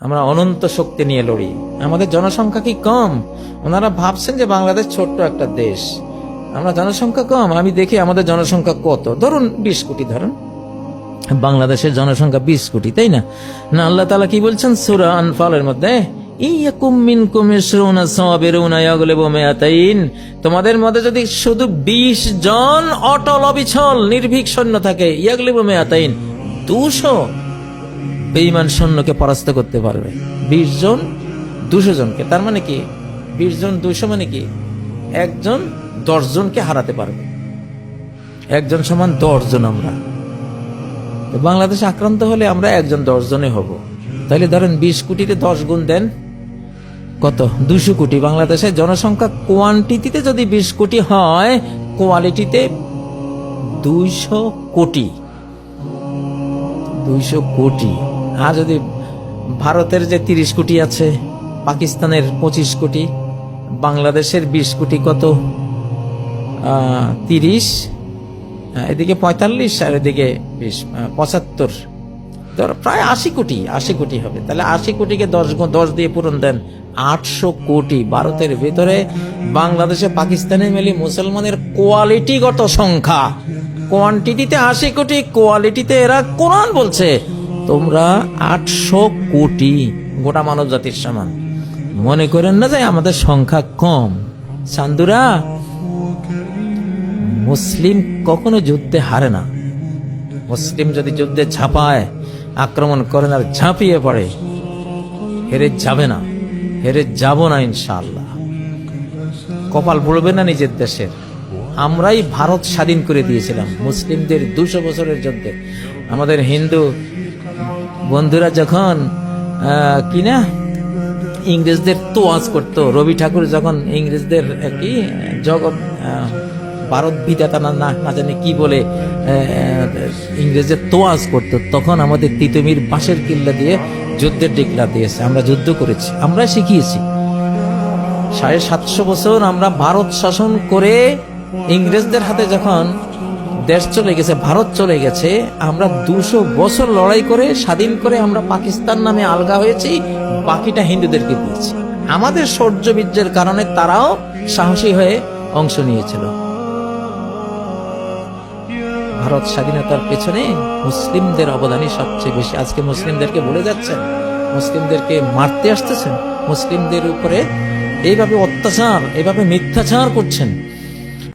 আমরা অনন্ত শক্তি নিয়ে লড়ি। আমাদের জনসংখ্যা কি কম? ওনারা ভাবছেন যে বাংলাদেশ ছোট্ট একটা দেশ, আমরা জনসংখ্যা কম। আমি দেখি আমাদের জনসংখ্যা কত, ধরুন 20 কোটি, ধরুন বাংলাদেশের জনসংখ্যা 20 কোটি, তাই না? না, আল্লাহ তাআলা কি বলছেন সূরা আনফালের মধ্যে, ইয়াকুম মিনকুম 20 সাবিরুনা ইয়াগলিবু মিআতাইন, তোমাদের মধ্যে যদি শুধু 20 জন অটল অবিচল নির্ভীক সৈন্য থাকে, ইয়াগলিবু মিআতাইন, 200 বেঈমান সৈন্যকে পরাস্ত করতে পারবে। 20 জন 200 জনকে, তার মানে কি 20 জন 200 মানে কি একজন 10 জনকে হারাতে পারবে। একজন সমান 10 জন। আমরা বাংলাদেশ আক্রান্ত হলে আমরা একজন 10 জনে হব। তাহলে ধরেন 20 কোটিতে 10 গুণ দেন, কত? 200 কোটি। বাংলাদেশের জনসংখ্যা কোয়ান্টিটিতে যদি 20 কোটি হয়, কোয়ালিটিতে 200 কোটি। 200 কোটি। আর যদি ভারতের যে 30 কোটি আছে, পাকিস্তানের 25 কোটি, বাংলাদেশের 20 কোটি, কত? 30, এদিকে 45 আর এদিকে 20, 75, প্রায় 80 কোটি। 80 কোটি হবে। তাহলে 80 কোটিকে 10 দিয়ে পূরণ দেন, 800 কোটি। ভারতের ভেতরে বাংলাদেশে পাকিস্তানে মিলে মুসলমানের কোয়ালিটিগত সংখ্যা, কোয়ান্টিটিতে 80 কোটি, কোয়ালিটিতে এরা কোরআন বলছে তোমরা 800 কোটি, গোটা মানব জাতির সমান। মনে করেন না যে আমাদের সংখ্যা কম। সান্দুরা, মুসলিম কখনো যুদ্ধে হারে না। মুসলিম যদি যুদ্ধে ঝাঁপায়, আক্রমণ করেন আর ঝাঁপিয়ে পড়ে, হেরে যাবে না, হেরে যাব না ইনশাআল্লাহ। কপাল পড়বে না নিজের দেশের। আমরাই ভারত স্বাধীন করে দিয়েছিলাম মুসলিমদের 200 বছরের যুদ্ধে। আমাদের হিন্দু বন্ধুরা যখন কিনা ইংরেজদের তোয়াজ করতো, রবি ঠাকুর যখন ইংরেজদের কি জগৎ ভারত বিধাতা না জানি কি বলে ইংরেজদের তোয়াজ করতো, তখন আমাদের তিতুমির বাঁশের কিল্লা দিয়ে যুদ্ধের ডিক্লার দিয়েছে। আমরা যুদ্ধ করেছি, আমরা শিখিয়েছি। 750 বছর আমরা ভারত শাসন করে ইংরেজদের হাতে যখন দেশ চলে গেছে, ভারত চলে গেছে, আমরা 200 বছর লড়াই করে স্বাধীন করে আমরা পাকিস্তান নামে আলগা হয়েছি, বাকিটা হিন্দুদেরকে দিয়েছি। আমাদের শৌর্য বীর্যের কারণে তারাও সাহসী হয়ে অংশ নিয়েছিল। ভারত স্বাধীনতার পেছনে মুসলিমদের অবদানই সবচেয়ে বেশি। আজকে মুসলিমদেরকে বলে যাচ্ছেন, মুসলিমদেরকে মারতে আসতেছেন, মুসলিমদের উপরে এইভাবে অত্যাচার, এইভাবে মিথ্যাচার করছেন।